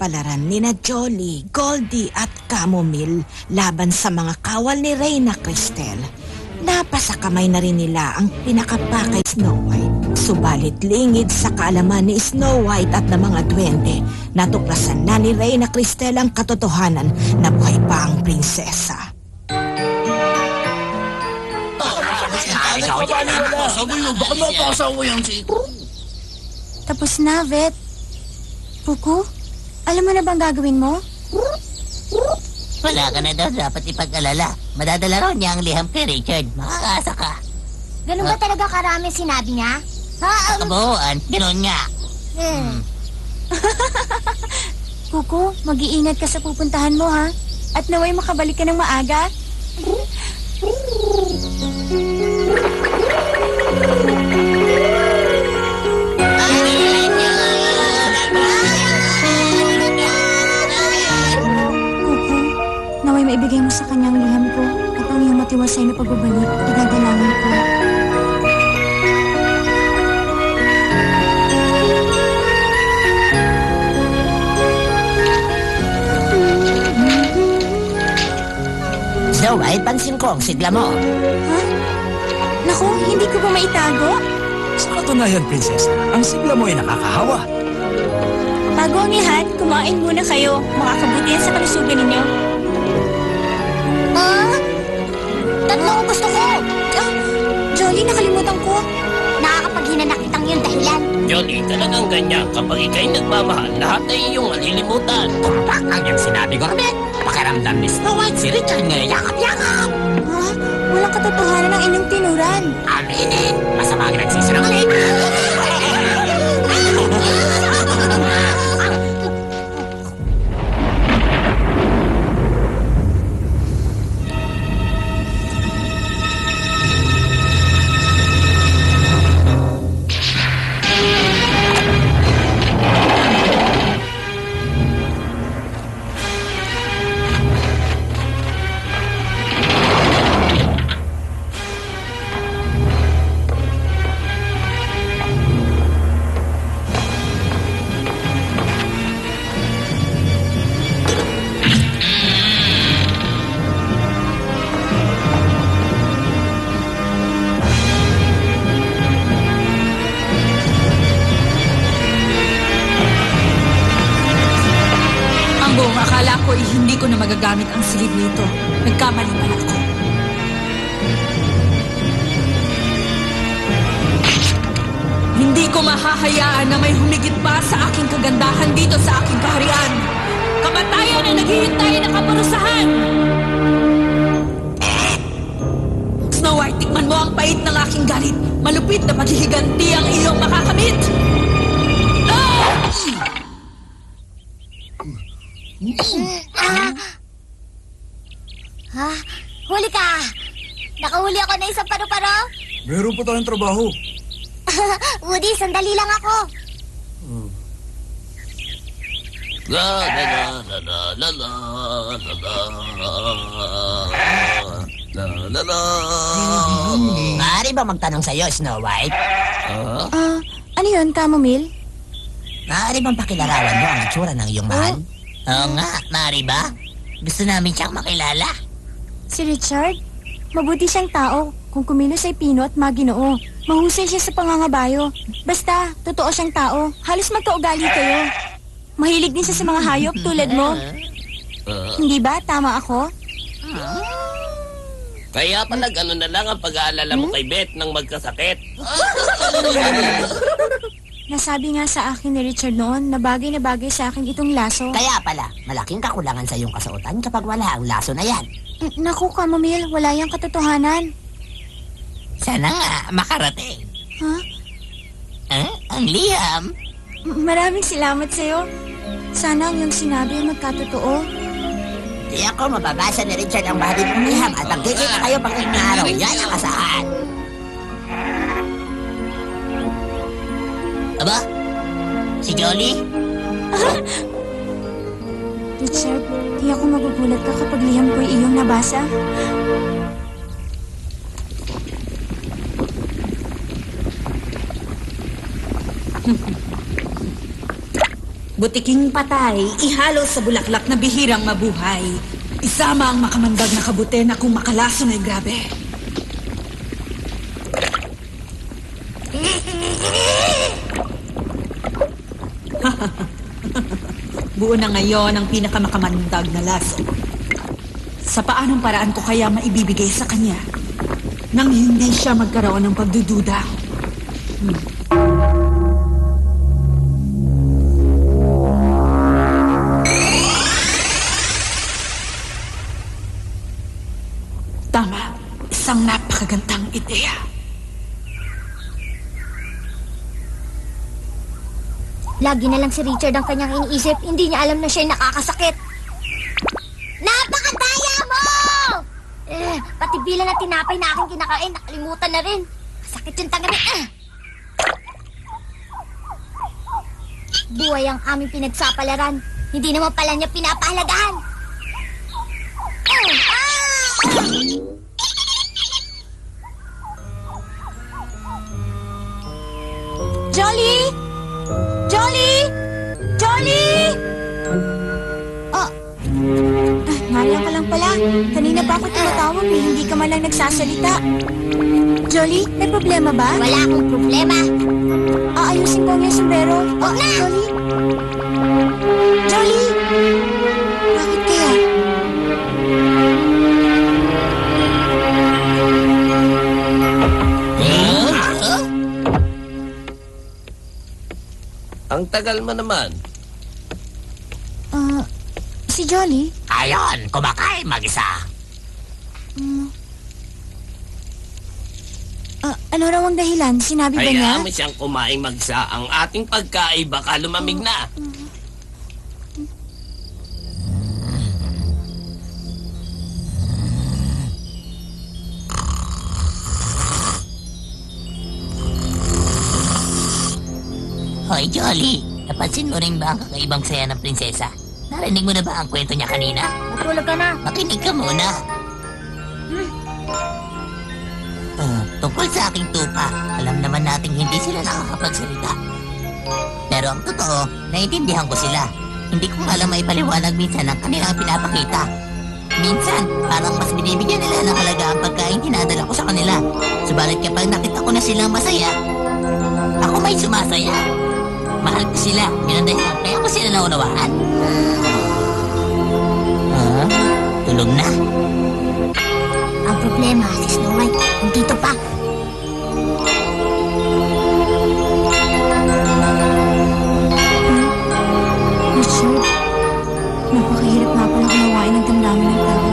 kapalaran ni na Jolly, Goldie at Camomile laban sa mga kawal ni Reyna Cristel. Napasakamay na rin nila ang pinakapakay Snow White. Subalit lingid sa kaalaman ni Snow White at ng mga duwende, natuklasan na ni Reyna Cristel ang katotohanan na buhay pa ang prinsesa. Tapos na, Vet. Puku, alam mo na bang gagawin mo? Wala ka na daw dapat ipag-alala. Madadala raw niya ang liham kay Richard. Makakaasa ka. Ganun ba talaga karami sinabi niya? Kabuuan, ganun nga. Puku, mag-iingat ka sa pupuntahan mo, ha? At naway makabalik ka ng maaga. Maibigay mo sa kanyang liham ko at ang iyong matiwasay na pagbabalik, idadalangin ko. Snow White, pansin ko ang sigla mo. Ha? Naku, hindi ko ba maitago? Sa katunayan, prinsesa, ang sigla mo ay nakakahawa. Bago ang lahat, kumain muna kayo. Makakabuti yan sa kalusugan ninyo. Tatlong gusto ko! Jolly, nakalimutan ko. Nakakapaghinanakitang yung dahilan. Jolly, talagang ganyan. Kapag ikaw'y nagmamahal, lahat ay iyong malilimutan. Tumpak ang yung sinabi ko, Robert. Pakiramdam ni Snow White, si Richard ngayon yakap-yakap. Ha? Walang katotohanan ng inyong tinuran. Aminin, masama ang nagsisinungaling. Akala ko hindi ko na magagamit ang silid nito. Nagkamali pala ako. Hindi ko mahahayaan na may humigit pa sa aking kagandahan dito sa aking kaharian. Kamatayan ang naghihintay na kaparusahan! Snow White, tikman mo ang pait ng aking galit. Malupit na paghihiganti ang iyong makakamit! Huli ka! Nakahuli ako na isang paru-paro. Meron pa tayong trabaho. Woody, sandali lang ako. La la la la la la la la la. Maaari ba magtanong sa'yo, Snow White? Ano yun, Camomile? Maaari bang pakilarawan mo ang itsura ng iyong mahal? Oo nga, maaari ba? Gusto namin siyang makilala. Si Richard? Mabuti siyang tao. Kung kumilos ay pino at maginoo. Mahusay siya sa pangangabayo. Basta, totoo siyang tao. Halos magkaugali kayo. Mahilig din siya sa mga hayop tulad mo. Hindi ba? Tama ako? Kaya pala gano'n na lang ang pag-aalala mo kay Beth nang magkasakit. Nasabi nga sa akin ni Richard noon na bagay sa akin itong laso. Kaya pala, malaking kakulangan sa iyong kasuotan kapag wala ang laso na yan. Naku, Camomile, wala yang katotohanan. Sana nga makarating. Ha? Ang liham. Maraming salamat sa'yo. Sana ang iyong sinabi ay magkatotoo. Di ako mababasa ni Richard ang bahagi ng liham at magkikita kayo pag araw. Yan ang asahan. Aba? Si Jolly? Richard, di ako magugulat ka kapag liham ko'y iyong nabasa. Butiking patay, ihalo sa bulaklak na bihirang mabuhay. Isama ang makamandag na kabute na kung makalason ay grabe. Buo na ngayon ang pinakamakamandag na laso. Sa paanong paraan ko kaya maibibigay sa kanya nang hindi siya magkaroon ng pagdududa? Tama, isang napakagandang ideya. Lagi na lang si Richard ang kanyang iniisip. Hindi niya alam na siya'y nakakasakit. Napakadaya mo! Pati bilang na tinapay na aking kinakain, nakalimutan na rin. Sakit yung tangabi. Buhay ang aming pinagsapalaran. Hindi naman pala niya pinapahalagahan. Jolly! Jolly! Jolly! Nariyan ka lang pala. Kanina pa ako tumatawag eh. Hindi ka man lang nagsasalita. Jolly, may problema ba? Wala akong problema. Aayusin ko ang iyong sombrero. Huwag na! Jolly? Jolly! Bakit kaya? Ang tagal mo naman. Si Jolly? Ayon, kumakain mag-isa. Ano raw ang dahilan? Sinabi ba niya? Hayaan mo siyang kumain magsa. Ang ating pagkain baka lumamig na. Hoy, Jolly. Napansin mo rin ba ang kakaibang saya ng prinsesa? Narinig mo na ba ang kwento niya kanina? Matulog ka na. Makinig ka muna. Tungkol sa aking tupa, alam naman nating hindi sila nakakapagsalita. Pero ang totoo, naiintindihan ko sila. Hindi ko alam may paliwanag minsan ang kanilang pinapakita. Minsan, parang mas binibigyan nila ng halaga ang pagkain dinadala ko sa kanila. Subalit kapag nakita ko na silang masaya, ako may sumasaya. Mahal ko sila, yun ang dahilan. Kaya ko sila naunawaan. Tulog na. Ang problema, si Snow White, nandito pa. Richard, napakahirap nga pala gumawain ng damdamin ng tao.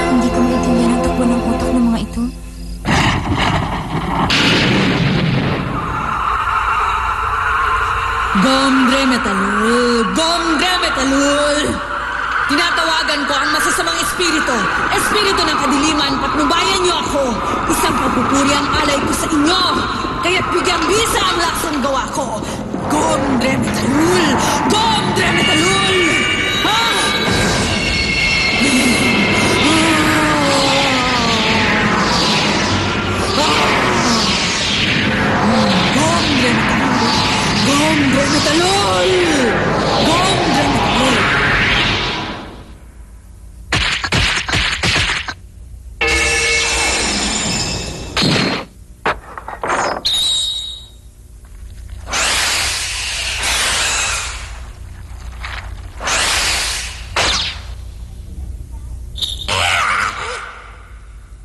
Hindi ko maintindihan ang takbo ng utak ng mga ito. Gombre Metalul! Gombre Metalul! Tinatawagan ko ang masasamang espiritu. Espiritu ng kadiliman, patnubayan niyo ako. Isang papupuri ang alay ko sa inyo. Kaya't bigyang bisa ang lasong gawa ko. Gombre Metalul! Gombre Metalul! Ha? Gombre Metalul! Gombre Metalul! Gombre Metalul!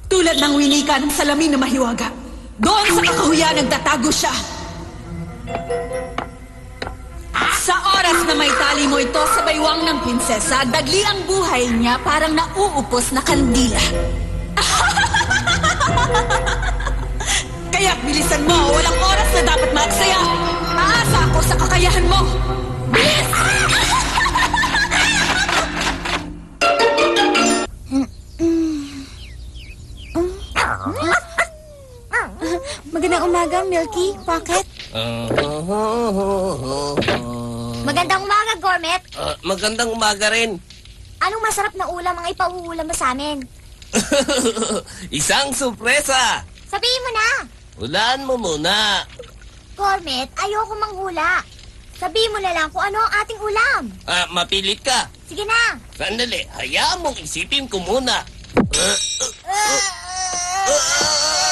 Tulad ng winika ng salamin na mahiwaga. Doon sa kakahuyan nagtatago siya. Sa oras na may tali mo ito sa baywang ng prinsesa, dagli ang buhay niya parang nauupos na kandila. Kaya bilisan mo, walang oras na dapat maaksaya. Aasa ako sa kakayahan mo. Bilis! Magandang umaga, Milky, Pocket. Magandang umaga, Gourmet. Magandang umaga rin. Anong masarap na ulam ang ipauulam mo sa amin? Isang sorpresa. Sabihin mo na. Hulaan mo muna. Gourmet, ayoko manghula. Sabihin mo na lang kung ano ang ating ulam. Mapilit ka. Sige na. Sandali, hayaan mong isipin ko muna.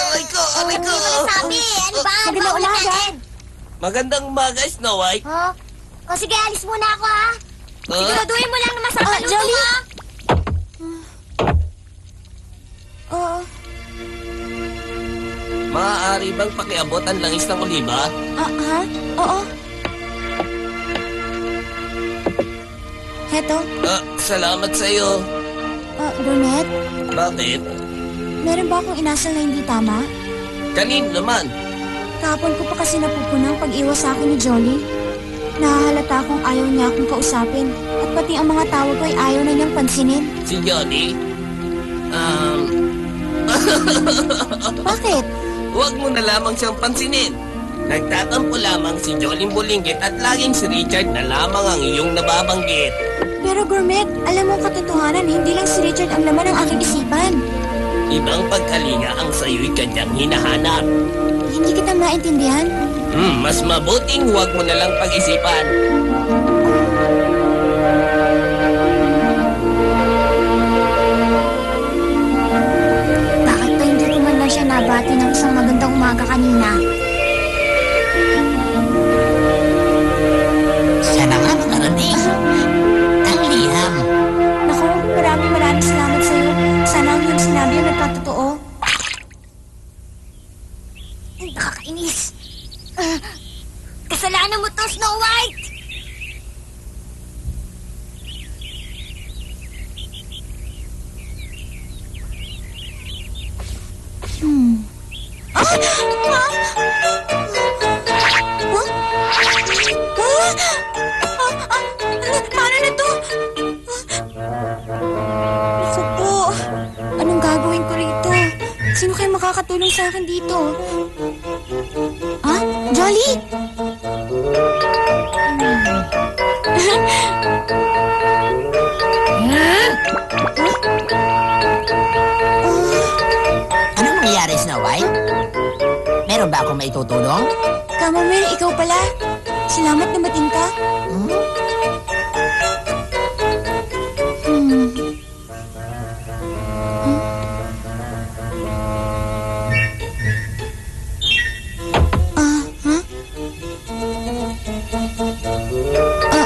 Aray ko, aray Hindi ko. mo nasabi. Ano ba? Ano ba Magandang ulam umaga. natin? Magandang umaga, Snow White. Oh? O sige, alis muna ako ha. Ah, Siguraduhin mo lang na masarap na luto Jolly? ha. Oo. maaari bang pakiabot ang langis ng oliba? Ha? Oo. Heto, Salamat sa iyo. Gourmet, Bakit? meron ba akong inasal na hindi tama? Kanin naman. Kahapon ko pa kasi napupunang pag-iwas sa akin ni Jolly. Nahahalata akong ayaw niya akong kausapin. At pati ang mga tawag ko ay ayaw na niyang pansinin. Si Johnny? Bakit? Huwag mo na lamang siyang pansinin. Nagtatampo lamang si Jolly Bulinggit at laging si Richard na lamang ang iyong nababanggit. Pero Gourmet, alam mo ang katotohanan, hindi lang si Richard ang laman ng aking isipan. Ibang pagkalinga ang sayo'y kanyang hinahanap. Hindi kita maintindihan. Mas mabuting huwag mo na lang pag-isipan. Bakit pa hindi ko man lang siya nabati ng isang magandang umaga kanina? Sana nga makarating. Ang liham. Naku, maraming salamat sa iyo. Sana ang iyong sinabi ay nagkatotoo. Nakakainis. Kasalanan mo to, Snow White! Paano na to? Naku po. Anong gagawin ko rito? Sino kayo makakatulong sa akin dito? Jolly? Anong nangyayari, Snow White? Meron ba akong maitutulong? Chamomile, ikaw pala. Salamat na bating ka.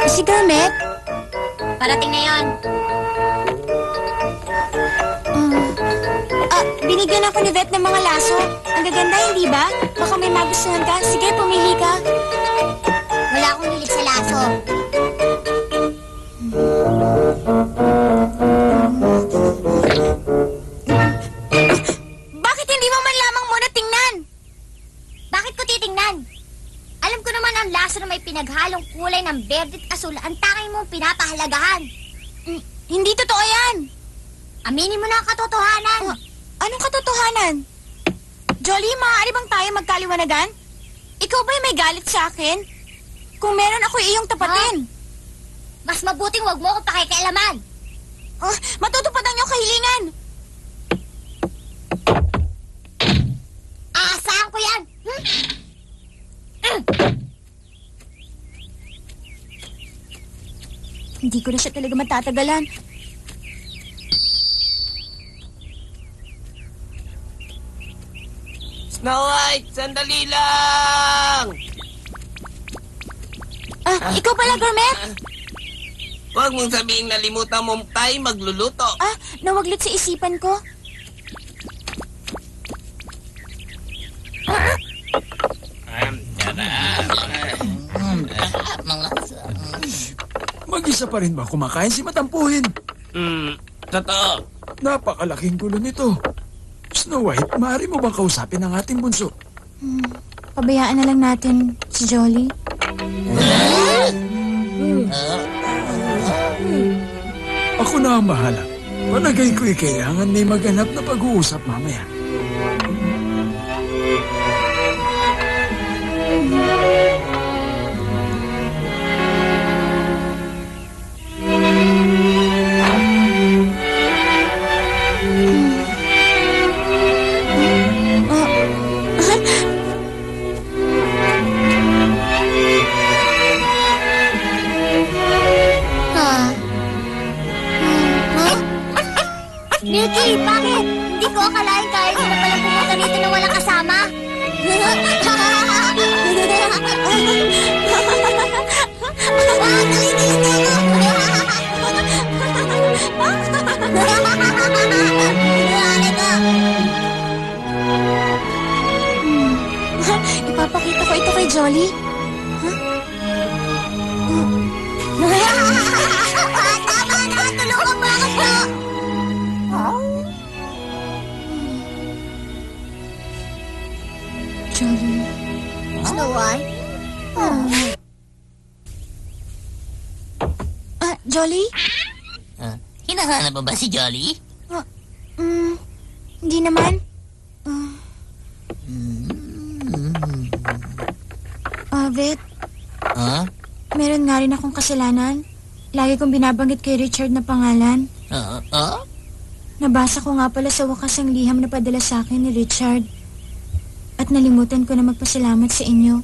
Si Garmet? Parating na yon. Binigyan ako ni Vet ng mga laso. Ang gaganda, hindi ba? Baka may magustuhan ka. Sige, pumili ka. Wala akong hilig sa laso. Bakit hindi mo man lamang muna tingnan? Bakit ko titingnan? Alam ko naman ang laso na may pinaghalong kulay ng berde at asul ang tanging mong pinapahalagahan. Hindi totoo yan. Aminin mo na ang katotohanan. Anong katotohanan? Jolly, maaari bang tayo magkaliwanagan? Ikaw ba'y may galit sa akin? Kung meron ako iyong tapatin. Mas mabuting wag mo akong pakikialaman. Matutupad ang iyong kahilingan. Aasahan ko yan. Hindi ko na siya talaga matatagalan. Snow White, sandali lang! Ikaw pala, Gourmet? Huwag mong sabihin nalimutan mo tayo magluluto. Nawaglit sa isipan ko. Mag-isa pa rin ba kumakain si Matampuhin? Totoo. Napakalaking gulo nito. Snow White, maaari mo bang kausapin ang ating bunso? Pabayaan na lang natin si Jolly. Ako na ang bahala. Palagay ko'y kailangan may maghanap na pag-uusap mamaya. Milky, bakit? Hindi ko akalain kaya ko na pala pumunta rito na walang kasama. Ipapakita ko ito kay Jolly. Tama na! Tulungan mo ako to! Jolly. Snow White? Jolly? Hinahanap mo ba si Jolly? Hindi naman. Vet, meron nga rin akong kasalanan. Lagi kong binabanggit kay Richard na pangalan. Nabasa ko nga pala sa wakas ang liham na padala sa akin ni Richard. At nalimutan ko na magpasalamat sa inyo.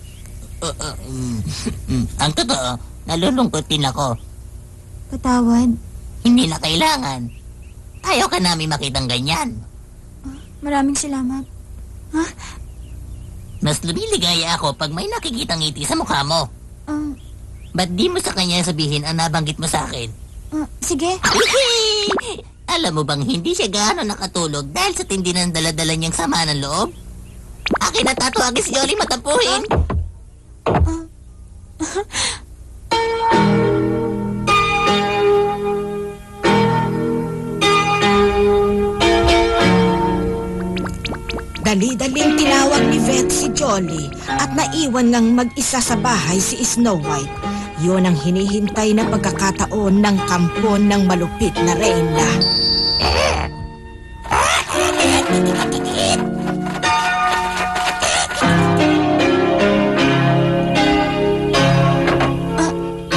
Ang totoo, nalulungkot din ako. Patawad. Hindi na kailangan. Ayaw ka namin makitang ganyan. Maraming salamat. Mas lumiligaya ako pag may nakikitang ngiti sa mukha mo. Ah, Ba't di mo sa kanya sabihin ang nabanggit mo sa akin? sige. Alam mo bang hindi siya gaano nakatulog dahil sa tindi ng daladala niyang sama ng loob? Akin na tatawagin si Jolly matampuhin. Dali-daling tinawag ni Vet si Jolly at naiwan ngang mag-isa sa bahay si Snow White. Yun ang hinihintay na pagkakataon ng kampon ng malupit na reyna.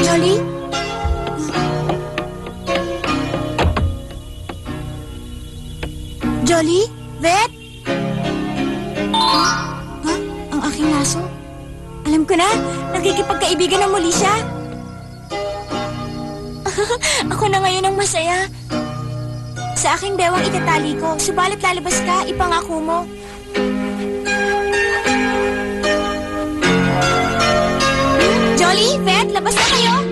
Jolly? Jolly? Vet? Ang aking laso? Alam ko na, nagkikipagkaibigan na muli siya. Ako na ngayon ang masaya. Sa aking bewang itatali ko, subalit lalabas ka, ipangako mo. Jolly, Vet, labas na kayo!